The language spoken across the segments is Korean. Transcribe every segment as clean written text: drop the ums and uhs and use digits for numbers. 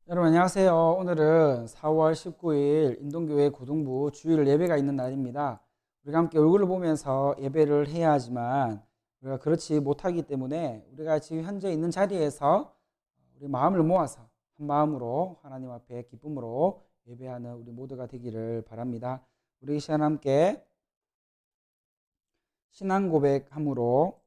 여러분 안녕하세요. 오늘은 4월 19일 인동교회 고등부 주일 예배가 있는 날입니다. 우리가 함께 얼굴을 보면서 예배를 해야 하지만 우리가 그렇지 못하기 때문에 우리가 지금 현재 있는 자리에서 우리 마음을 모아서 한 마음으로 하나님 앞에 기쁨으로 예배하는 우리 모두가 되기를 바랍니다. 우리 이 시간 함께 신앙 고백함으로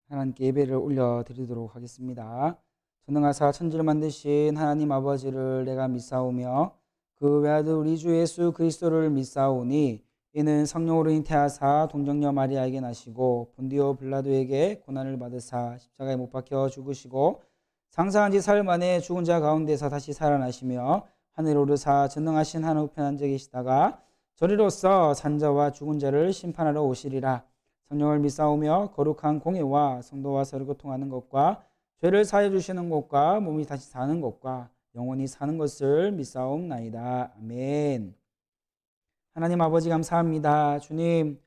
하나님께 예배를 올려드리도록 하겠습니다. 전능하사 천지를 만드신 하나님 아버지를 내가 믿사오며 그 외아들 우리 주 예수 그리스도를 믿사오니 이는 성령으로 잉태하사 동정녀 마리아에게 나시고 본디오 빌라도에게 고난을 받으사 십자가에 못 박혀 죽으시고 상상한 지 사흘 만에 죽은 자 가운데서 다시 살아나시며 하늘 오르사 전능하신 하늘 우편에 앉아 계시다가 저리로서 산자와 죽은 자를 심판하러 오시리라. 성령을 믿사오며 거룩한 공예와 성도와 서로 교통하는 것과 죄를 사해 주시는 것과 몸이 다시 사는 것과 영원히 사는 것을 믿사옵나이다. 아멘. 하나님 아버지 감사합니다. 주님,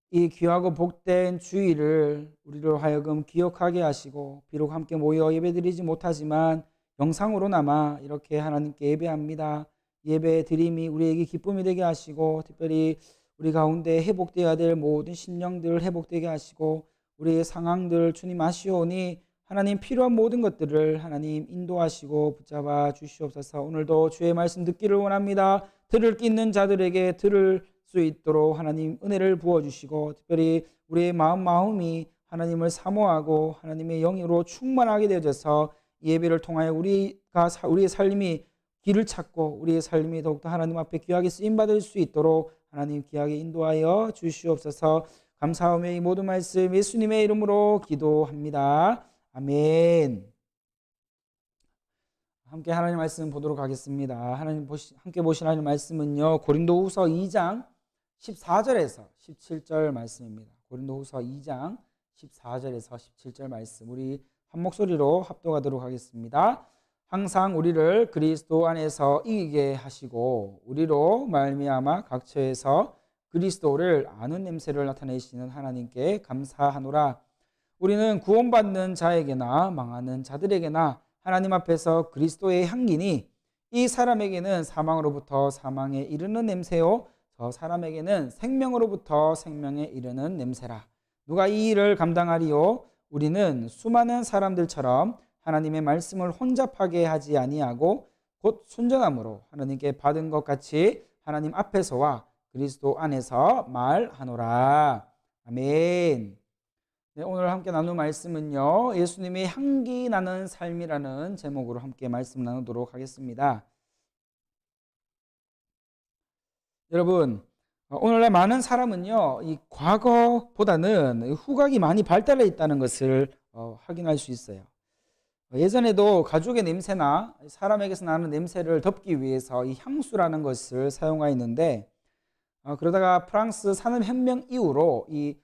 이 귀하고 복된 주일을 우리로 하여금 기억하게 하시고 비록 함께 모여 예배드리지 못하지만 영상으로나마 이렇게 하나님께 예배합니다. 예배 드림이 우리에게 기쁨이 되게 하시고 특별히 우리 가운데 회복되어야 될 모든 심령들 회복되게 하시고 우리의 상황들 주님 아시오니 하나님 필요한 모든 것들을 하나님 인도하시고 붙잡아 주시옵소서. 오늘도 주의 말씀 듣기를 원합니다. 들을 끼 있는 자들에게 들을 수 있도록 하나님 은혜를 부어주시고 특별히 우리의 마음이 하나님을 사모하고 하나님의 영으로 충만하게 되어져서 예배를 통하여 우리의 삶이 길을 찾고 우리의 삶이 더욱더 하나님 앞에 귀하게 쓰임받을 수 있도록 하나님 귀하게 인도하여 주시옵소서. 감사하며 이 모든 말씀 예수님의 이름으로 기도합니다. 아멘. 함께 하나님 말씀 보도록 하겠습니다. 함께 보신 하나님 말씀은요, 고린도후서 2장 14절에서 17절 말씀입니다. 고린도후서 2장 14절에서 17절 말씀 우리 한 목소리로 합독하도록 하겠습니다. 항상 우리를 그리스도 안에서 이기게 하시고 우리로 말미암아 각처에서 그리스도를 아는 냄새를 나타내시는 하나님께 감사하노라. 우리는 구원받는 자에게나 망하는 자들에게나 하나님 앞에서 그리스도의 향기니 이 사람에게는 사망으로부터 사망에 이르는 냄새요 저 사람에게는 생명으로부터 생명에 이르는 냄새라. 누가 이 일을 감당하리요? 우리는 수많은 사람들처럼 하나님의 말씀을 혼잡하게 하지 아니하고 곧 순전함으로 하나님께 받은 것 같이 하나님 앞에서와 그리스도 안에서 말하노라. 아멘. 네, 오늘 함께 나눌 말씀은요, 예수님의 향기 나는 삶이라는 제목으로 함께 말씀 나누도록 하겠습니다. 여러분, 오늘날 많은 사람은요, 이 과거보다는 후각이 많이 발달해 있다는 것을 확인할 수 있어요. 예전에도 가죽의 냄새나 사람에게서 나는 냄새를 덮기 위해서 이 향수라는 것을 사용하였는데, 그러다가 프랑스 산업혁명 이후로 이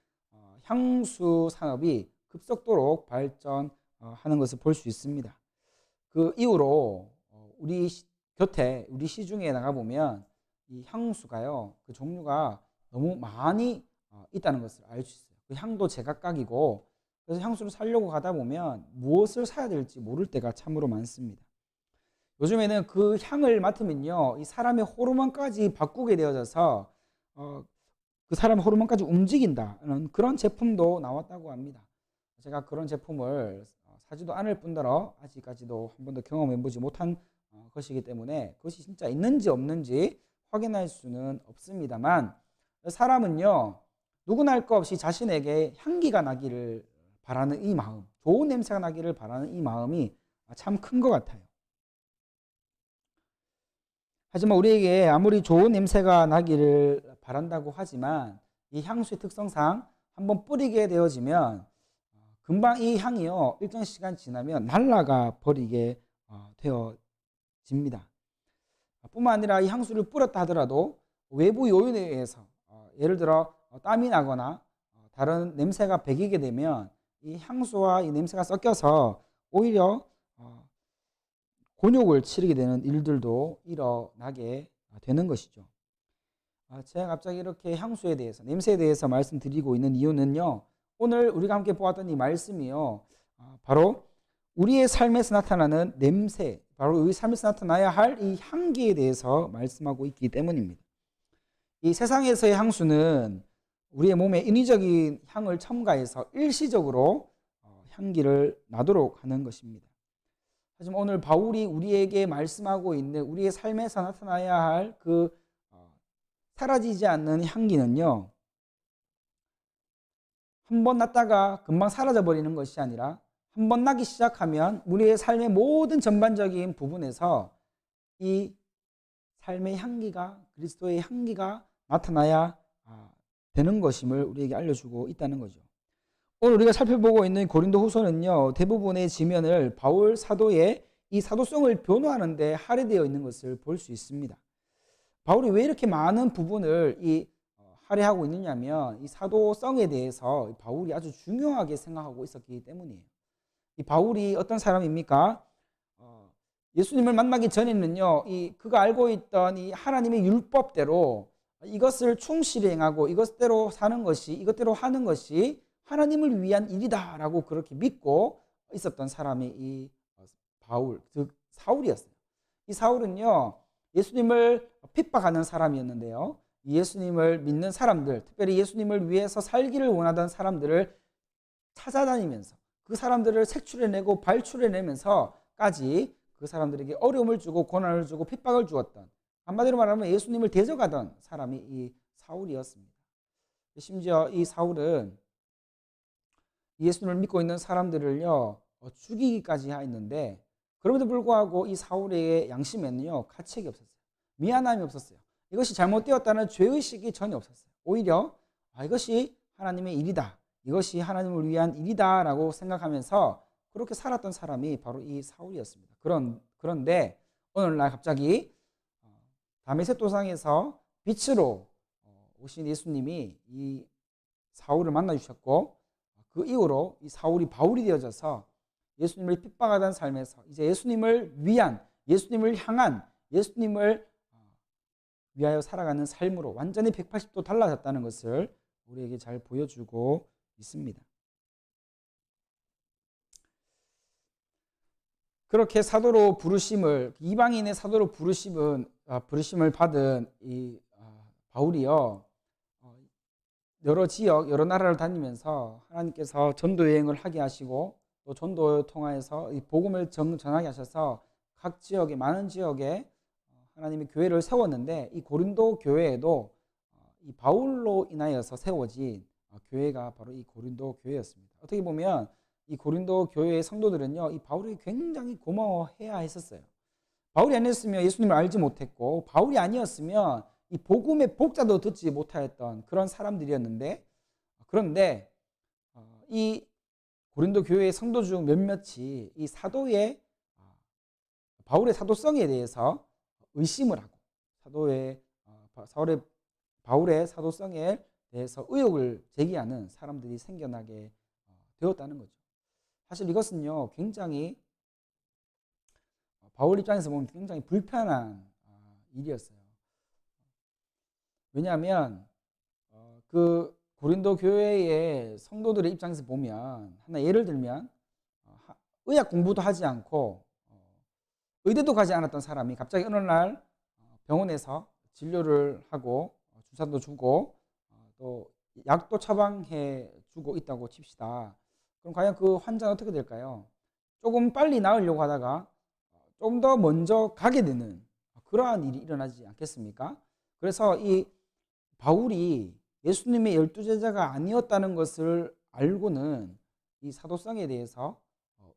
향수 산업이 급속도로 발전하는 것을 볼 수 있습니다. 그 이후로 우리 시중에 나가보면 이 향수가요, 그 종류가 너무 많이 있다는 것을 알 수 있어요. 그 향도 제각각이고, 그래서 향수를 사려고 가다 보면 무엇을 사야 될지 모를 때가 참으로 많습니다. 요즘에는 그 향을 맡으면요, 이 사람의 호르몬까지 바꾸게 되어져서 그 사람의 호르몬까지 움직인다는 그런 제품도 나왔다고 합니다. 제가 그런 제품을 사지도 않을 뿐더러 아직까지도 한 번도 경험해보지 못한 것이기 때문에 그것이 진짜 있는지 없는지 확인할 수는 없습니다만, 사람은요 누구나 할 것 없이 자신에게 향기가 나기를 바라는 이 마음, 좋은 냄새가 나기를 바라는 이 마음이 참 큰 것 같아요. 하지만 우리에게 아무리 좋은 냄새가 나기를 바란다고 하지만 이 향수의 특성상 한번 뿌리게 되어지면 금방 이 향이요 일정 시간 지나면 날아가 버리게 되어집니다. 뿐만 아니라 이 향수를 뿌렸다 하더라도 외부 요인에 의해서 예를 들어 땀이 나거나 다른 냄새가 배기게 되면 이 향수와 이 냄새가 섞여서 오히려 곤욕을 치르게 되는 일들도 일어나게 되는 것이죠. 제가 갑자기 이렇게 향수에 대해서, 냄새에 대해서 말씀드리고 있는 이유는요, 오늘 우리가 함께 보았던 이 말씀이요, 바로 우리의 삶에서 나타나는 냄새, 바로 우리 삶에서 나타나야 할 이 향기에 대해서 말씀하고 있기 때문입니다. 이 세상에서의 향수는 우리의 몸에 인위적인 향을 첨가해서 일시적으로 향기를 나도록 하는 것입니다. 하지만 오늘 바울이 우리에게 말씀하고 있는 우리의 삶에서 나타나야 할 그 사라지지 않는 향기는요, 한 번 났다가 금방 사라져 버리는 것이 아니라 한 번 나기 시작하면 우리의 삶의 모든 전반적인 부분에서 이 삶의 향기가, 그리스도의 향기가 나타나야 되는 것임을 우리에게 알려주고 있다는 거죠. 오늘 우리가 살펴보고 있는 고린도 후서는요, 대부분의 지면을 바울 사도의 이 사도성을 변호하는 데 할애되어 있는 것을 볼 수 있습니다. 바울이 왜 이렇게 많은 부분을 할애하고 있느냐면 이 사도성에 대해서 바울이 아주 중요하게 생각하고 있었기 때문이에요. 이 바울이 어떤 사람입니까? 예수님을 만나기 전에는요, 그가 알고 있던 이 하나님의 율법대로 이것을 충실히 행하고 이것대로 사는 것이, 이것대로 하는 것이 하나님을 위한 일이다라고 그렇게 믿고 있었던 사람이 이 바울, 즉 사울이었어요. 이 사울은요, 예수님을 핍박하는 사람이었는데요, 예수님을 믿는 사람들, 특별히 예수님을 위해서 살기를 원하던 사람들을 찾아다니면서 그 사람들을 색출해내고 발출해내면서까지 그 사람들에게 어려움을 주고 고난을 주고 핍박을 주었던, 한마디로 말하면 예수님을 대적하던 사람이 이 사울이었습니다. 심지어 이 사울은 예수님을 믿고 있는 사람들을요 죽이기까지 했는데, 그럼에도 불구하고 이 사울의 양심에는요 가책이 없었어요. 미안함이 없었어요. 이것이 잘못되었다는 죄의식이 전혀 없었어요. 오히려 이것이 하나님의 일이다, 이것이 하나님을 위한 일이다 라고 생각하면서 그렇게 살았던 사람이 바로 이 사울이었습니다. 그런데 오늘날 갑자기 다메섹 도상에서 빛으로 오신 예수님이 이 사울을 만나 주셨고, 그 이후로 이 사울이 바울이 되어져서 예수님을 핍박하던 삶에서 이제 예수님을 위한, 예수님을 향한, 예수님을 위하여 살아가는 삶으로 완전히 180도 달라졌다는 것을 우리에게 잘 보여주고 있습니다. 그렇게 사도로 부르심을, 이방인의 사도로 부르심을 받은 이 바울이요, 여러 지역, 여러 나라를 다니면서 하나님께서 전도 여행을 하게 하시고 또 전도를 통하여서 이 복음을 전하게 하셔서 각 지역에, 많은 지역에 하나님의 교회를 세웠는데, 이 고린도 교회에도 이 바울로 인하여서 세워진 교회가 바로 이 고린도 교회였습니다. 어떻게 보면 이 고린도 교회의 성도들은요, 이 바울이 굉장히 고마워해야 했었어요. 바울이 아니었으면 예수님을 알지 못했고, 바울이 아니었으면 이 복음의 복자도 듣지 못하였던 그런 사람들이었는데, 그런데 이 고린도 교회의 성도 중 몇몇이 이 사도의 바울의 사도성에 대해서 의심을 하고 바울의 사도성에 대해서 의혹을 제기하는 사람들이 생겨나게 되었다는 거죠. 사실 이것은요 굉장히 바울 입장에서 보면 굉장히 불편한 일이었어요. 왜냐하면 그 고린도 교회의 성도들의 입장에서 보면, 하나 예를 들면 의학 공부도 하지 않고 의대도 가지 않았던 사람이 갑자기 어느 날 병원에서 진료를 하고 주사도 주고 또 약도 처방해 주고 있다고 칩시다. 그럼 과연 그 환자는 어떻게 될까요? 조금 빨리 나으려고 하다가 좀 더 먼저 가게 되는 그러한 일이 일어나지 않겠습니까? 그래서 이 바울이 예수님의 12제자가 아니었다는 것을 알고는 이 사도성에 대해서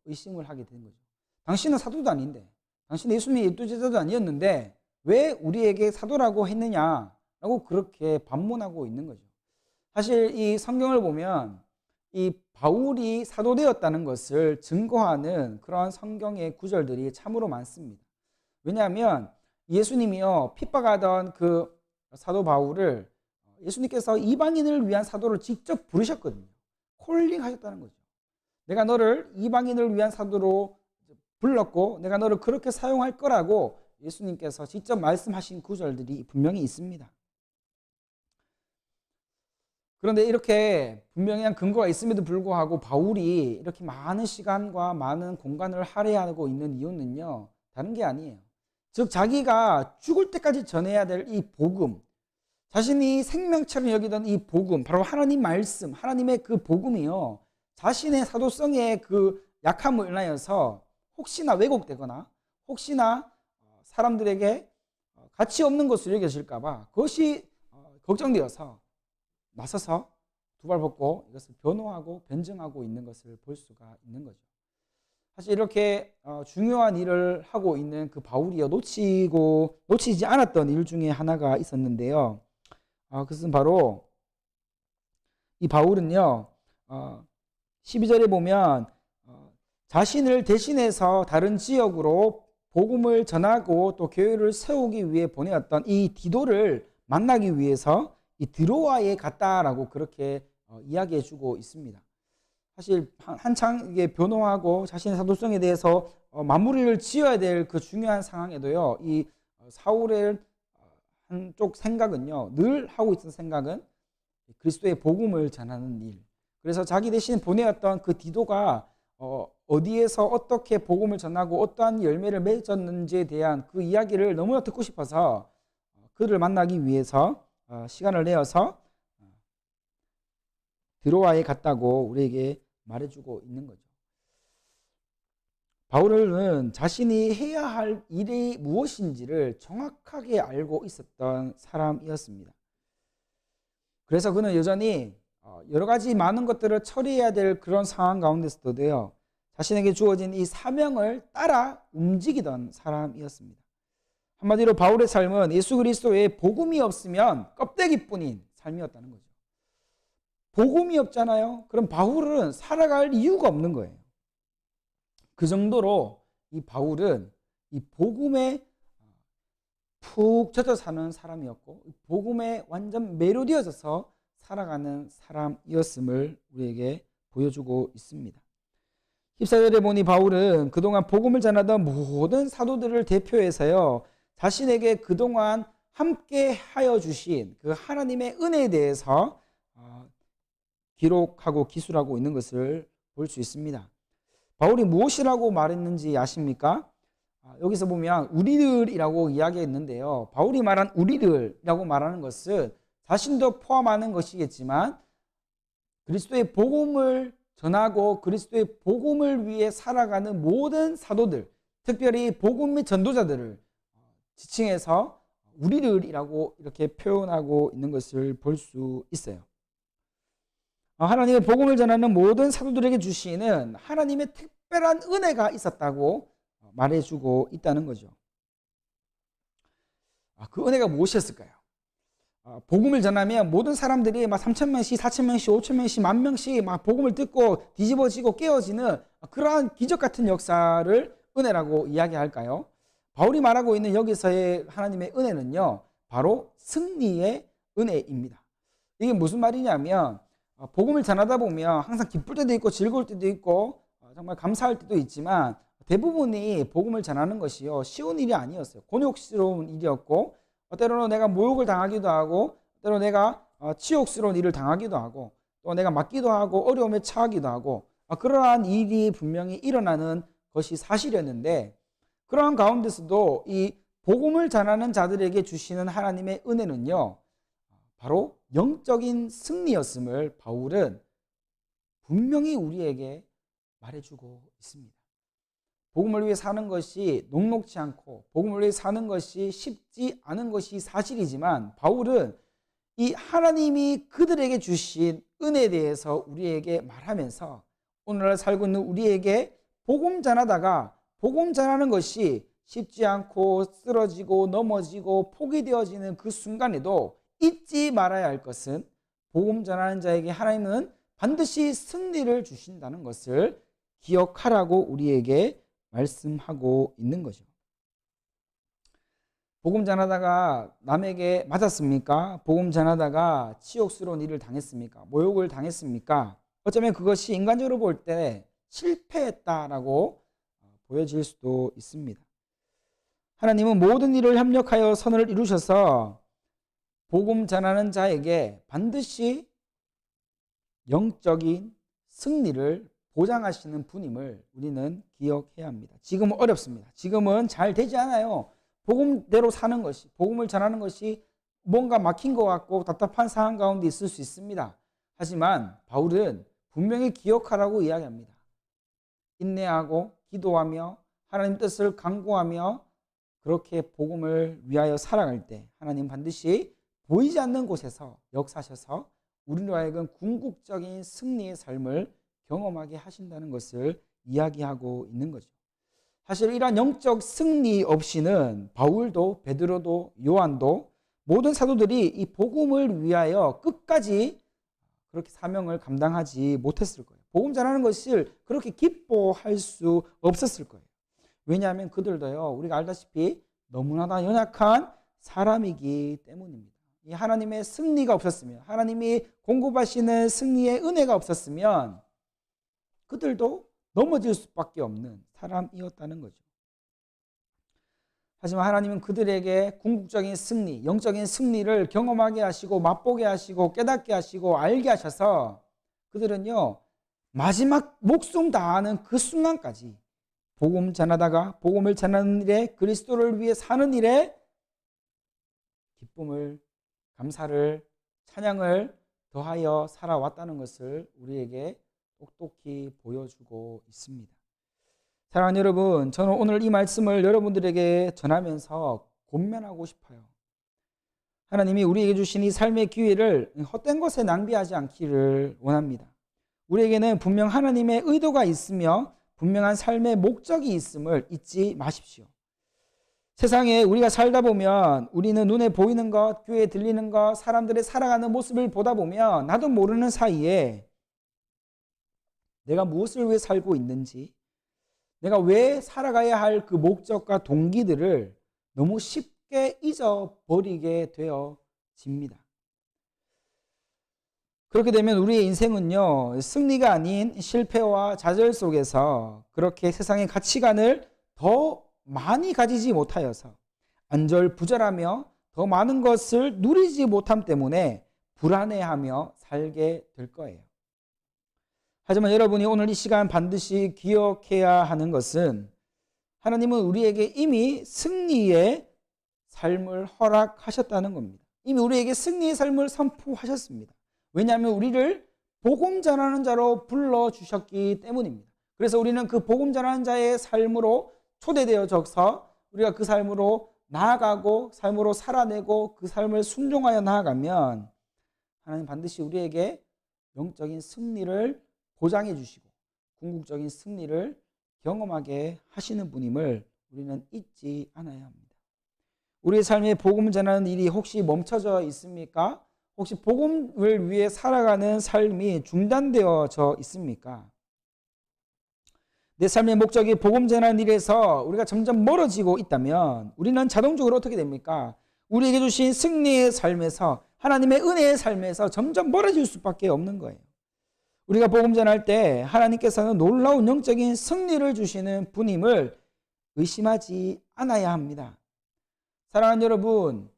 의심을 하게 된 거죠. 당신은 사도도 아닌데, 당신은 예수님의 12제자도 아니었는데 왜 우리에게 사도라고 했느냐라고 그렇게 반문하고 있는 거죠. 사실 이 성경을 보면 이 바울이 사도되었다는 것을 증거하는 그런 성경의 구절들이 참으로 많습니다. 왜냐하면 예수님이요 핍박하던 그 사도 바울을 예수님께서 이방인을 위한 사도를 직접 부르셨거든요. 콜링하셨다는 거죠. 내가 너를 이방인을 위한 사도로 불렀고 내가 너를 그렇게 사용할 거라고 예수님께서 직접 말씀하신 구절들이 분명히 있습니다. 그런데 이렇게 분명한 근거가 있음에도 불구하고 바울이 이렇게 많은 시간과 많은 공간을 할애하고 있는 이유는요, 다른 게 아니에요. 즉 자기가 죽을 때까지 전해야 될 이 복음, 자신이 생명처럼 여기던 이 복음, 바로 하나님 말씀, 하나님의 그 복음이요, 자신의 사도성의 그 약함을 인하여서 혹시나 왜곡되거나 혹시나 사람들에게 가치 없는 것으로 여겨질까 봐 그것이 걱정되어서 나서서 두 발 벗고 이것을 변호하고 변증하고 있는 것을 볼 수가 있는 거죠. 사실 이렇게 중요한 일을 하고 있는 그 바울이요, 놓치지 않았던 일 중에 하나가 있었는데요. 그것은 바로 이 바울은요, 12절에 보면 자신을 대신해서 다른 지역으로 복음을 전하고 또 교회를 세우기 위해 보내었던 이 디도를 만나기 위해서 이 드로아에 갔다라고 그렇게 이야기해 주고 있습니다. 사실 한창 이게 변호하고 자신의 사도성에 대해서 마무리를 지어야 될 그 중요한 상황에도요, 이 사울의 한쪽 생각은요, 늘 하고 있던 생각은 그리스도의 복음을 전하는 일. 그래서 자기 대신 보내었던 그 디도가 어디에서 어떻게 복음을 전하고 어떠한 열매를 맺었는지에 대한 그 이야기를 너무나 듣고 싶어서 그를 만나기 위해서 시간을 내어서 드로아에 갔다고 우리에게 말해주고 있는 거죠. 바울은 자신이 해야 할 일이 무엇인지를 정확하게 알고 있었던 사람이었습니다. 그래서 그는 여전히 여러 가지 많은 것들을 처리해야 될 그런 상황 가운데서도요, 자신에게 주어진 이 사명을 따라 움직이던 사람이었습니다. 한마디로 바울의 삶은 예수 그리스도의 복음이 없으면 껍데기뿐인 삶이었다는 거죠. 복음이 없잖아요. 그럼 바울은 살아갈 이유가 없는 거예요. 그 정도로 이 바울은 이 복음에 푹 젖어 사는 사람이었고 복음에 완전 매료되어져서 살아가는 사람이었음을 우리에게 보여주고 있습니다. 14절에 보니 바울은 그동안 복음을 전하던 모든 사도들을 대표해서요, 자신에게 그동안 함께 하여 주신 그 하나님의 은혜에 대해서 기록하고 기술하고 있는 것을 볼 수 있습니다. 바울이 무엇이라고 말했는지 아십니까? 여기서 보면 우리들이라고 이야기했는데요, 바울이 말한 우리들이라고 말하는 것은 자신도 포함하는 것이겠지만 그리스도의 복음을 전하고 그리스도의 복음을 위해 살아가는 모든 사도들, 특별히 복음의 전도자들을 지칭해서 우리들이라고 이렇게 표현하고 있는 것을 볼 수 있어요. 하나님의 복음을 전하는 모든 사도들에게 주시는 하나님의 특별한 은혜가 있었다고 말해주고 있다는 거죠. 그 은혜가 무엇이었을까요? 복음을 전하면 모든 사람들이 막 3,000명씩, 4,000명씩, 5,000명씩, 10,000명씩 막 복음을 듣고 뒤집어지고 깨어지는 그러한 기적 같은 역사를 은혜라고 이야기할까요? 바울이 말하고 있는 여기서의 하나님의 은혜는요, 바로 승리의 은혜입니다. 이게 무슨 말이냐면 복음을 전하다 보면 항상 기쁠 때도 있고 즐거울 때도 있고 정말 감사할 때도 있지만 대부분이 복음을 전하는 것이요, 쉬운 일이 아니었어요. 곤욕스러운 일이었고 때로는 내가 모욕을 당하기도 하고 때로 내가 치욕스러운 일을 당하기도 하고 또 내가 맞기도 하고 어려움에 처하기도 하고 그러한 일이 분명히 일어나는 것이 사실이었는데, 그러한 가운데서도 이 복음을 전하는 자들에게 주시는 하나님의 은혜는요, 바로 영적인 승리였음을 바울은 분명히 우리에게 말해주고 있습니다. 복음을 위해 사는 것이 녹록지 않고 복음을 위해 사는 것이 쉽지 않은 것이 사실이지만 바울은 이 하나님이 그들에게 주신 은혜에 대해서 우리에게 말하면서 오늘날 살고 있는 우리에게 복음 전하다가 복음 전하는 것이 쉽지 않고 쓰러지고 넘어지고 포기되어지는 그 순간에도 잊지 말아야 할 것은 복음 전하는 자에게 하나님은 반드시 승리를 주신다는 것을 기억하라고 우리에게 말씀하고 있는 거죠. 복음 전하다가 남에게 맞았습니까? 복음 전하다가 치욕스러운 일을 당했습니까? 모욕을 당했습니까? 어쩌면 그것이 인간적으로 볼 때 실패했다라고 보여질 수도 있습니다. 하나님은 모든 일을 협력하여 선을 이루셔서 복음 전하는 자에게 반드시 영적인 승리를 보장하시는 분임을 우리는 기억해야 합니다. 지금은 어렵습니다. 지금은 잘 되지 않아요. 복음대로 사는 것이, 복음을 전하는 것이 뭔가 막힌 것 같고 답답한 상황 가운데 있을 수 있습니다. 하지만 바울은 분명히 기억하라고 이야기합니다. 인내하고 기도하며 하나님 뜻을 간구하며 그렇게 복음을 위하여 살아갈 때 하나님 반드시 보이지 않는 곳에서 역사하셔서 우리로 하여금 궁극적인 승리의 삶을 경험하게 하신다는 것을 이야기하고 있는 거죠. 사실 이러한 영적 승리 없이는 바울도 베드로도 요한도 모든 사도들이 이 복음을 위하여 끝까지 그렇게 사명을 감당하지 못했을 거예요. 복음 전하는 것을 그렇게 기뻐할 수 없었을 거예요. 왜냐하면 그들도요, 우리가 알다시피 너무나 다 연약한 사람이기 때문입니다. 이 하나님의 승리가 없었으면, 하나님이 공급하시는 승리의 은혜가 없었으면 그들도 넘어질 수밖에 없는 사람이었다는 거죠. 하지만 하나님은 그들에게 궁극적인 승리, 영적인 승리를 경험하게 하시고 맛보게 하시고 깨닫게 하시고 알게 하셔서 그들은요, 마지막 목숨 다하는 그 순간까지 복음 전하다가 복음을 전하는 일에, 그리스도를 위해 사는 일에 기쁨을, 감사를, 찬양을 더하여 살아왔다는 것을 우리에게 똑똑히 보여주고 있습니다. 사랑하는 여러분, 저는 오늘 이 말씀을 여러분들에게 전하면서 권면하고 싶어요. 하나님이 우리에게 주신 이 삶의 기회를 헛된 것에 낭비하지 않기를 원합니다. 우리에게는 분명 하나님의 의도가 있으며 분명한 삶의 목적이 있음을 잊지 마십시오. 세상에 우리가 살다 보면 우리는 눈에 보이는 것, 귀에 들리는 것, 사람들의 살아가는 모습을 보다 보면 나도 모르는 사이에 내가 무엇을 위해 살고 있는지, 내가 왜 살아가야 할 그 목적과 동기들을 너무 쉽게 잊어버리게 되어집니다. 그렇게 되면 우리의 인생은요, 승리가 아닌 실패와 좌절 속에서 그렇게 세상의 가치관을 더 많이 가지지 못하여서 안절부절하며 더 많은 것을 누리지 못함 때문에 불안해하며 살게 될 거예요. 하지만 여러분이 오늘 이 시간 반드시 기억해야 하는 것은 하나님은 우리에게 이미 승리의 삶을 허락하셨다는 겁니다. 이미 우리에게 승리의 삶을 선포하셨습니다. 왜냐하면 우리를 복음 전하는 자로 불러주셨기 때문입니다. 그래서 우리는 그 복음 전하는 자의 삶으로 초대되어져서 우리가 그 삶으로 나아가고 삶으로 살아내고 그 삶을 순종하여 나아가면 하나님 반드시 우리에게 영적인 승리를 보장해 주시고 궁극적인 승리를 경험하게 하시는 분임을 우리는 잊지 않아야 합니다. 우리의 삶에 복음 전하는 일이 혹시 멈춰져 있습니까? 혹시 복음을 위해 살아가는 삶이 중단되어져 있습니까? 내 삶의 목적이 복음 전하는 일에서 우리가 점점 멀어지고 있다면 우리는 자동적으로 어떻게 됩니까? 우리에게 주신 승리의 삶에서, 하나님의 은혜의 삶에서 점점 멀어질 수밖에 없는 거예요. 우리가 복음 전할 때 하나님께서는 놀라운 영적인 승리를 주시는 분임을 의심하지 않아야 합니다. 사랑하는 여러분,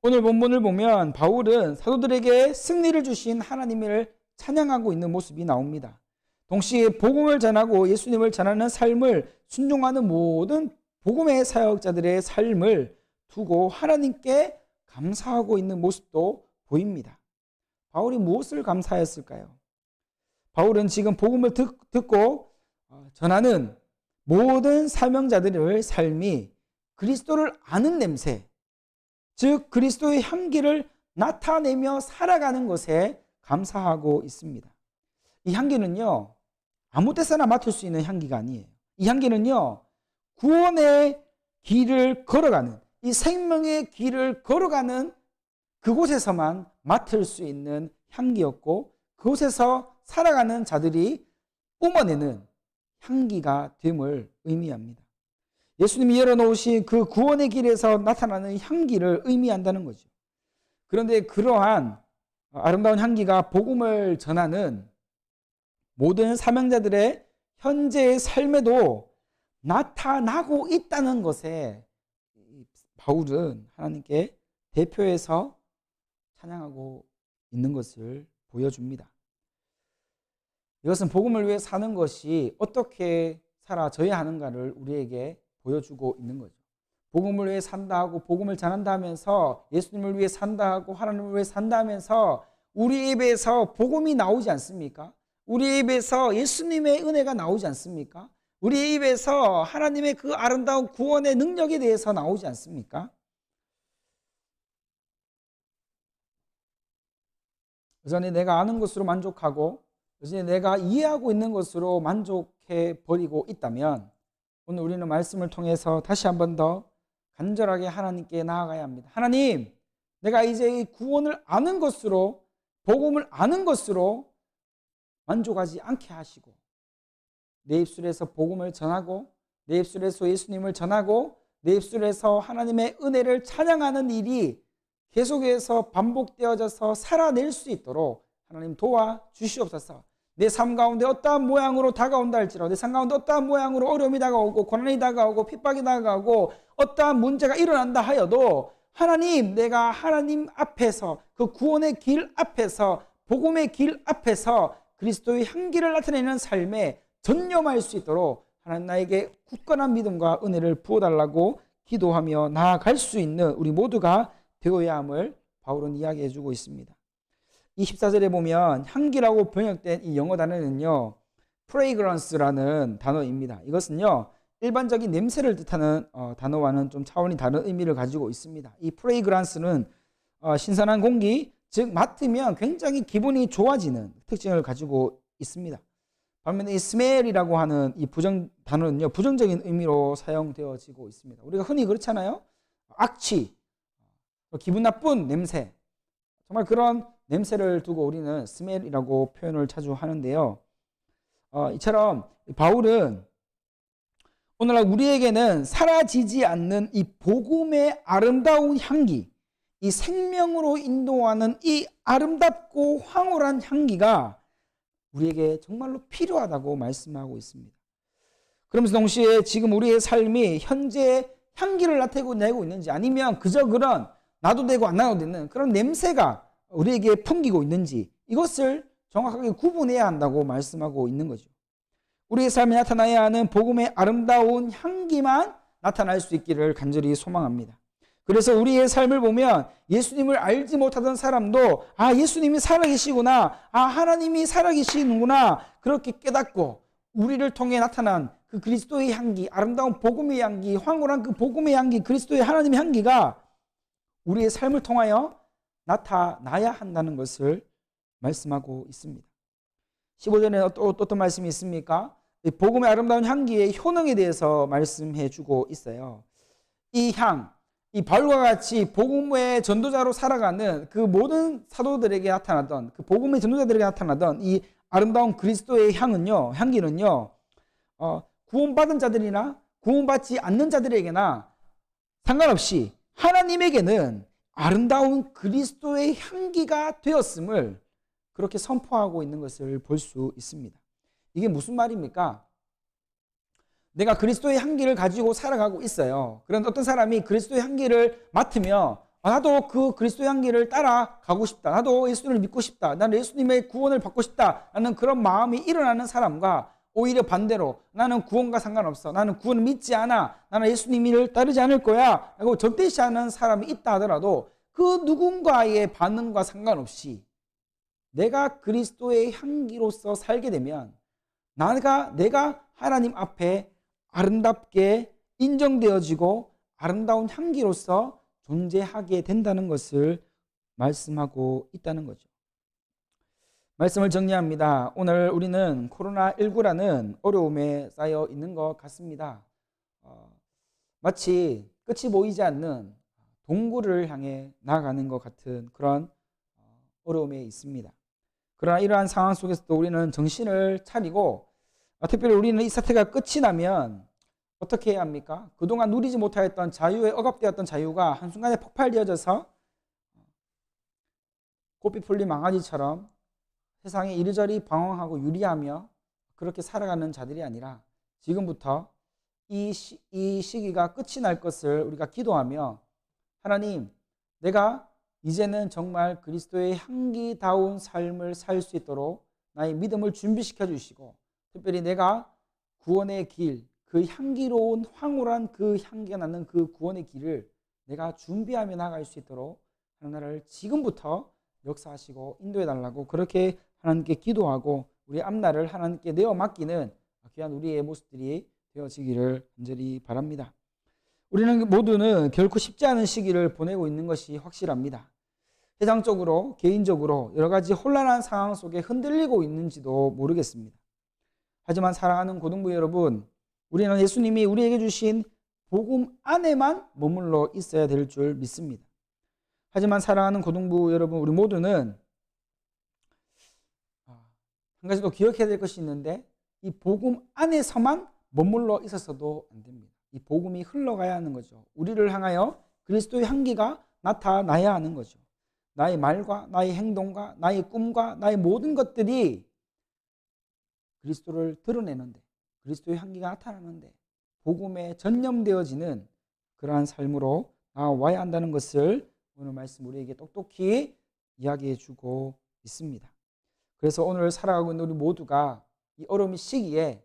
오늘 본문을 보면 바울은 사도들에게 승리를 주신 하나님을 찬양하고 있는 모습이 나옵니다. 동시에 복음을 전하고 예수님을 전하는 삶을 순종하는 모든 복음의 사역자들의 삶을 두고 하나님께 감사하고 있는 모습도 보입니다. 바울이 무엇을 감사했을까요? 바울은 지금 복음을 듣고 전하는 모든 사명자들의 삶이 그리스도를 아는 냄새, 즉 그리스도의 향기를 나타내며 살아가는 것에 감사하고 있습니다. 이 향기는요, 아무 때서나 맡을 수 있는 향기가 아니에요. 이 향기는요, 구원의 길을 걸어가는, 이 생명의 길을 걸어가는 그곳에서만 맡을 수 있는 향기였고, 그곳에서 살아가는 자들이 뿜어내는 향기가 됨을 의미합니다. 예수님이 열어놓으신 그 구원의 길에서 나타나는 향기를 의미한다는 거죠. 그런데 그러한 아름다운 향기가 복음을 전하는 모든 사명자들의 현재의 삶에도 나타나고 있다는 것에 바울은 하나님께 대표해서 찬양하고 있는 것을 보여줍니다. 이것은 복음을 위해 사는 것이 어떻게 살아져야 하는가를 우리에게 보여주고 있는 거죠. 복음을 위해 산다 하고 복음을 전한다 하면서 예수님을 위해 산다 하고 하나님을 위해 산다 하면서 우리 입에서 복음이 나오지 않습니까? 우리 입에서 예수님의 은혜가 나오지 않습니까? 우리 입에서 하나님의 그 아름다운 구원의 능력에 대해서 나오지 않습니까? 여전히 내가 아는 것으로 만족하고 여전히 내가 이해하고 있는 것으로 만족해 버리고 있다면 오늘 우리는 말씀을 통해서 다시 한 번 더 간절하게 하나님께 나아가야 합니다. 하나님, 내가 이제 이 구원을 아는 것으로, 복음을 아는 것으로 만족하지 않게 하시고 내 입술에서 복음을 전하고 내 입술에서 예수님을 전하고 내 입술에서 하나님의 은혜를 찬양하는 일이 계속해서 반복되어져서 살아낼 수 있도록 하나님 도와주시옵소서. 내 삶 가운데 어떠한 모양으로 다가온다 할지라도 내 삶 가운데 어떠한 모양으로 어려움이 다가오고 고난이 다가오고 핍박이 다가오고 어떠한 문제가 일어난다 하여도 하나님, 내가 하나님 앞에서 그 구원의 길 앞에서 복음의 길 앞에서 그리스도의 향기를 나타내는 삶에 전념할 수 있도록 하나님 나에게 굳건한 믿음과 은혜를 부어달라고 기도하며 나아갈 수 있는 우리 모두가 되어야 함을 바울은 이야기해 주고 있습니다. 이 14절에 보면 향기라고 번역된 이 영어 단어는요, fragrance라는 단어입니다. 이것은요, 일반적인 냄새를 뜻하는 단어와는 좀 차원이 다른 의미를 가지고 있습니다. 이 fragrance는 신선한 공기, 즉 맡으면 굉장히 기분이 좋아지는 특징을 가지고 있습니다. 반면에 이 smell이라고 하는 이 단어는요, 부정적인 의미로 사용되어지고 있습니다. 우리가 흔히 그렇잖아요. 악취, 기분 나쁜 냄새, 정말 그런 냄새를 두고 우리는 smell이라고 표현을 자주 하는데요. 이처럼 바울은 오늘날 우리에게는 사라지지 않는 이 복음의 아름다운 향기, 이 생명으로 인도하는 이 아름답고 황홀한 향기가 우리에게 정말로 필요하다고 말씀하고 있습니다. 그러면서 동시에 지금 우리의 삶이 현재 향기를 나타내고 있는지 아니면 그저 그런 나도 되고 안 나도 되는 그런 냄새가 우리에게 풍기고 있는지 이것을 정확하게 구분해야 한다고 말씀하고 있는 거죠. 우리의 삶에 나타나야 하는 복음의 아름다운 향기만 나타날 수 있기를 간절히 소망합니다. 그래서 우리의 삶을 보면 예수님을 알지 못하던 사람도 예수님이 살아계시구나, 하나님이 살아계시는구나 그렇게 깨닫고 우리를 통해 나타난 그 그리스도의 향기, 아름다운 복음의 향기, 황홀한 그 복음의 향기, 그리스도의 하나님의 향기가 우리의 삶을 통하여 나타나야 한다는 것을 말씀하고 있습니다. 15절에 또 어떤 말씀이 있습니까? 복음의 아름다운 향기의 효능에 대해서 말씀해 주고 있어요. 이 향, 이 바울과 같이 복음의 전도자로 살아가는 그 모든 사도들에게 나타나던 그 복음의 전도자들에게 나타나던 이 아름다운 그리스도의 향기는요, 구원받은 자들이나 구원받지 않는 자들에게나 상관없이 하나님에게는 아름다운 그리스도의 향기가 되었음을 그렇게 선포하고 있는 것을 볼 수 있습니다. 이게 무슨 말입니까? 내가 그리스도의 향기를 가지고 살아가고 있어요. 그런데 어떤 사람이 그리스도의 향기를 맡으며 나도 그 그리스도의 향기를 따라가고 싶다. 나도 예수님을 믿고 싶다. 나는 예수님의 구원을 받고 싶다. 라는 그런 마음이 일어나는 사람과 오히려 반대로 나는 구원과 상관없어. 나는 구원을 믿지 않아. 나는 예수님을 따르지 않을 거야. 라고 절대시하는 사람이 있다 하더라도 그 누군가의 반응과 상관없이 내가 그리스도의 향기로서 살게 되면 내가 하나님 앞에 아름답게 인정되어지고 아름다운 향기로서 존재하게 된다는 것을 말씀하고 있다는 거죠. 말씀을 정리합니다. 오늘 우리는 코로나19라는 어려움에 쌓여 있는 것 같습니다. 마치 끝이 보이지 않는 동굴을 향해 나아가는 것 같은 그런 어려움에 있습니다. 그러나 이러한 상황 속에서도 우리는 정신을 차리고 특별히 우리는 이 사태가 끝이 나면 어떻게 해야 합니까? 그동안 누리지 못하였던 자유에 억압되었던 자유가 한순간에 폭발되어져서 고삐 풀린 망아지처럼 세상에 이리저리 방황하고 유리하며 그렇게 살아가는 자들이 아니라 지금부터 이 시기가 끝이 날 것을 우리가 기도하며 하나님, 내가 이제는 정말 그리스도의 향기다운 삶을 살 수 있도록 나의 믿음을 준비시켜 주시고 특별히 내가 구원의 길, 그 향기로운 황홀한 그 향기가 나는 그 구원의 길을 내가 준비하며 나갈 수 있도록 하나님을 지금부터 역사하시고 인도해 달라고 그렇게 하나님께 기도하고 우리 앞날을 하나님께 내어 맡기는 귀한 우리의 모습들이 되어지기를 간절히 바랍니다. 우리는 모두는 결코 쉽지 않은 시기를 보내고 있는 것이 확실합니다. 세상적으로 개인적으로 여러 가지 혼란한 상황 속에 흔들리고 있는지도 모르겠습니다. 하지만 사랑하는 고등부 여러분, 우리는 예수님이 우리에게 주신 복음 안에만 머물러 있어야 될 줄 믿습니다. 하지만 사랑하는 고등부 여러분, 우리 모두는 한 가지 더 기억해야 될 것이 있는데 이 복음 안에서만 머물러 있어서도 안 됩니다. 이 복음이 흘러가야 하는 거죠. 우리를 향하여 그리스도의 향기가 나타나야 하는 거죠. 나의 말과 나의 행동과 나의 꿈과 나의 모든 것들이 그리스도를 드러내는데 그리스도의 향기가 나타나는데 복음에 전념되어지는 그러한 삶으로 나와야 한다는 것을 오늘 말씀 우리에게 똑똑히 이야기해 주고 있습니다. 그래서 오늘 살아가고 있는 우리 모두가 이 어려운 시기에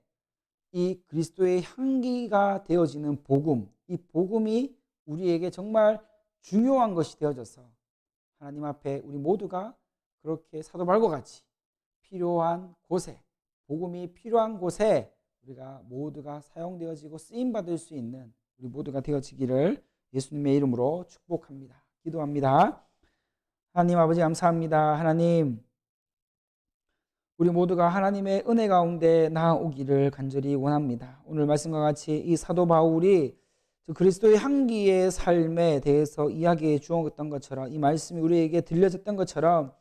이 그리스도의 향기가 되어지는 복음, 이 복음이 우리에게 정말 중요한 것이 되어져서 하나님 앞에 우리 모두가 그렇게 사도 바울과 같이 필요한 곳에, 복음이 필요한 곳에 우리가 모두가 사용되어지고 쓰임받을 수 있는 우리 모두가 되어지기를 예수님의 이름으로 축복합니다. 기도합니다. 하나님 아버지 감사합니다. 하나님, 우리 모두가 하나님의 은혜 가운데 나아오기를 간절히 원합니다. 오늘 말씀과 같이 이 사도 바울이 그리스도의 향기의 삶에 대해서 이야기해 주었던 것처럼 이 말씀이 우리에게 들려졌던 것처럼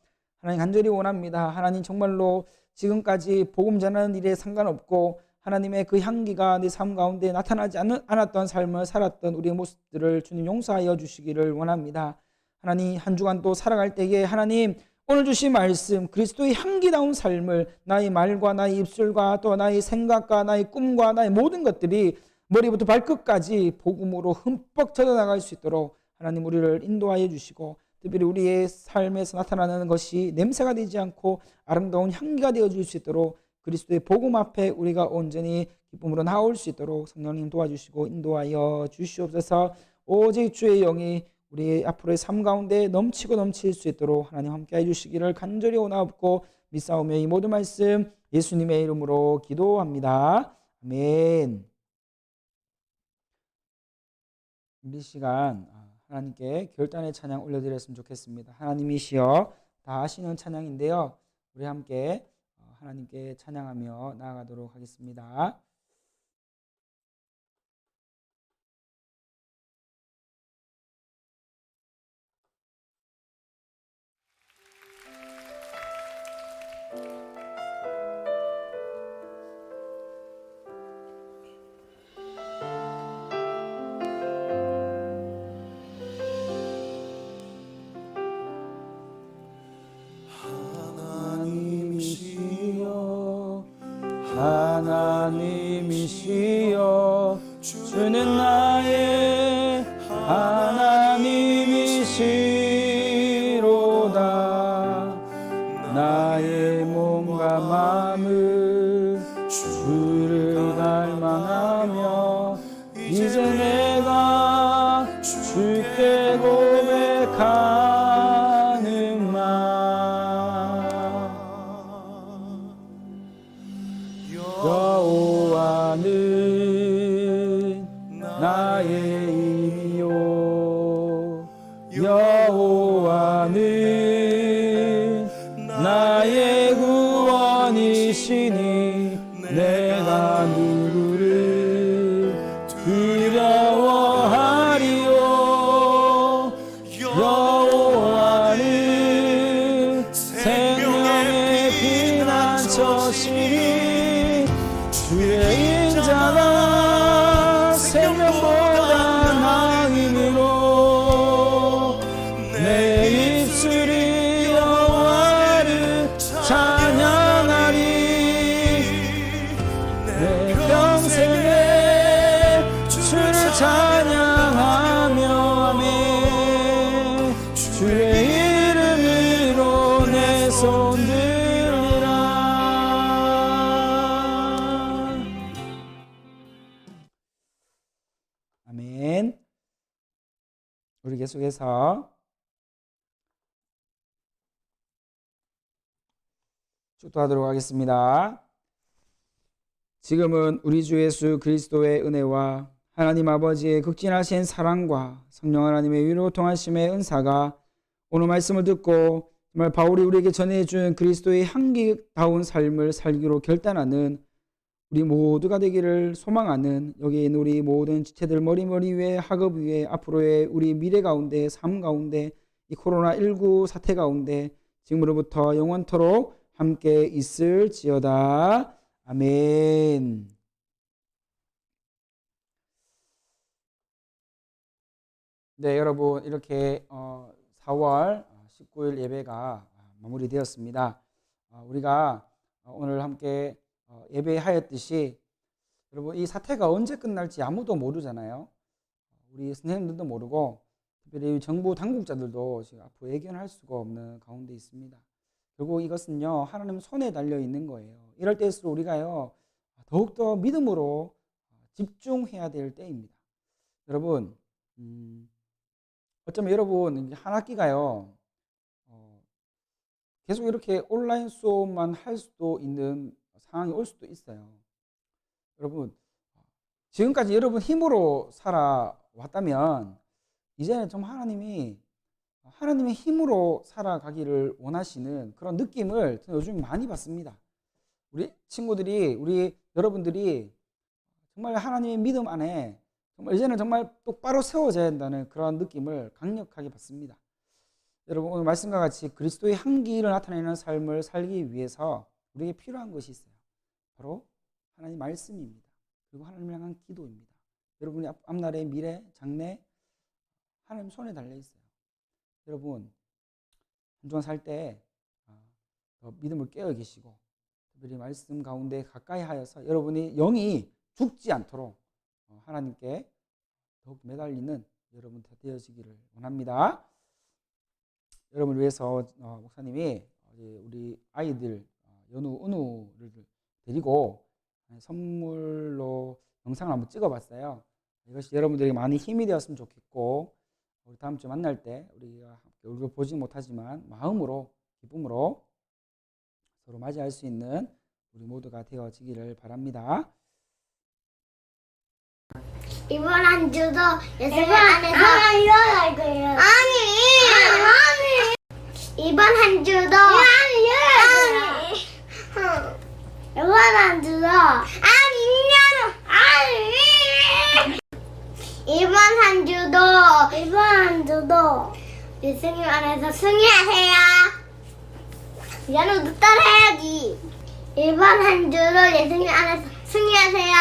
하나님 간절히 원합니다. 하나님 정말로 지금까지 복음 전하는 일에 상관없고 하나님의 그 향기가 내 삶 가운데 나타나지 않았던 삶을 살았던 우리의 모습들을 주님 용서하여 주시기를 원합니다. 하나님 한 주간 또 살아갈 때에 하나님 오늘 주신 말씀 그리스도의 향기다운 삶을 나의 말과 나의 입술과 또 나의 생각과 나의 꿈과 나의 모든 것들이 머리부터 발끝까지 복음으로 흠뻑 젖어나갈 수 있도록 하나님 우리를 인도하여 주시고 특별히 우리의 삶에서 나타나는 것이 냄새가 되지 않고 아름다운 향기가 되어줄 수 있도록 그리스도의 복음 앞에 우리가 온전히 기쁨으로 나올 수 있도록 성령님 도와주시고 인도하여 주시옵소서. 오직 주의 영이 우리 앞으로의 삶 가운데 넘치고 넘칠 수 있도록 하나님 함께해 주시기를 간절히 원하옵고 믿사오며 이 모든 말씀 예수님의 이름으로 기도합니다. 아멘. 이 시간 하나님께 결단의 찬양 올려드렸으면 좋겠습니다. 하나님이시여 다 아시는 찬양인데요. 우리 함께 하나님께 찬양하며 나아가도록 하겠습니다. 하나님이시여 주는 나의 하나님이시로다. 나의 몸과 마음을 주를 닮아가며 이제 내가 주께 고백하는 말 여호와는 나의 힘이요 여호와는 나의 구원이시니 내가 누구를 두려워하리요 여호와는 생명의 피난처시니 주의 인자가 생명보다 나음으로 내 입술이 여호와를 찬양하리 내 평생에 주를 찬양하며 아멘 주의 이름으로 내 손 들리라 우리 계속해서 축도하도록 하겠습니다. 지금은 우리 주 예수 그리스도의 은혜와 하나님 아버지의 극진하신 사랑과 성령 하나님의 위로 통하심의 은사가 오늘 말씀을 듣고 정말 바울이 우리에게 전해준 그리스도의 향기다운 삶을 살기로 결단하는 우리 모두가 되기를 소망하는 여기 있는 우리 모든 지체들 머리 위에 학업 위에 앞으로의 우리 미래 가운데 삶 가운데 이 코로나19 사태 가운데 지금으로부터 영원토록 함께 있을지어다. 아멘. 네, 여러분 이렇게 4월 19일 예배가 마무리되었습니다. 우리가 오늘 함께 예배하였듯이 여러분 이 사태가 언제 끝날지 아무도 모르잖아요. 우리 선생님들도 모르고 특별히 정부 당국자들도 지금 앞으로 예견할 수가 없는 가운데 있습니다. 결국 이것은요 하나님 손에 달려 있는 거예요. 이럴 때일수록 우리가요 더욱더 믿음으로 집중해야 될 때입니다. 여러분 어쩌면 여러분 한 학기가요 계속 이렇게 온라인 수업만 할 수도 있는 상황이 올 수도 있어요. 여러분 지금까지 여러분 힘으로 살아왔다면 이제는 좀 하나님의 힘으로 살아가기를 원하시는 그런 느낌을 요즘 많이 받습니다. 우리 친구들이 우리 여러분들이 정말 하나님의 믿음 안에 정말 이제는 정말 똑바로 세워져야 한다는 그런 느낌을 강력하게 받습니다. 여러분 오늘 말씀과 같이 그리스도의 향기를 나타내는 삶을 살기 위해서 우리에게 필요한 것이 있어요. 바로 하나님 말씀입니다. 그리고 하나님을 향한 기도입니다. 여러분의 앞날의 미래, 장래 하나님 손에 달려 있어요. 여러분 한 주간 살 때 믿음을 깨어 계시고 특별히 말씀 가운데 가까이 하여서 여러분이 영이 죽지 않도록 하나님께 더욱 매달리는 여러분 되어지기를 원합니다. 여러분을 위해서 목사님이 우리 아이들 연우, 은우를 데리고 선물로 영상을 한번 찍어봤어요. 이것이 여러분들에게 많이 힘이 되었으면 좋겠고 우리 다음 주 만날 때 우리가 얼굴 보지 못하지만 마음으로 기쁨으로 서로 맞이할 수 있는 우리 모두가 되어지기를 바랍니다. 이번 한 주도 예수님 안에서 일어날 거예요. 아니. 이번 한 주도 이번 한 주도 이번 한 주도 예수님 안에서 승리하세요. 연우도 따라해야지. 이번 한 주도 예수님 안에서 승리하세요.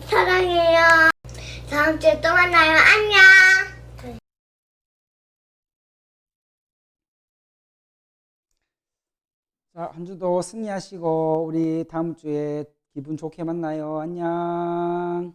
사랑해요. 다음 주에 또 만나요. 안녕. 자, 한 주도 승리하시고 우리 다음 주에 기분 좋게 만나요. 안녕.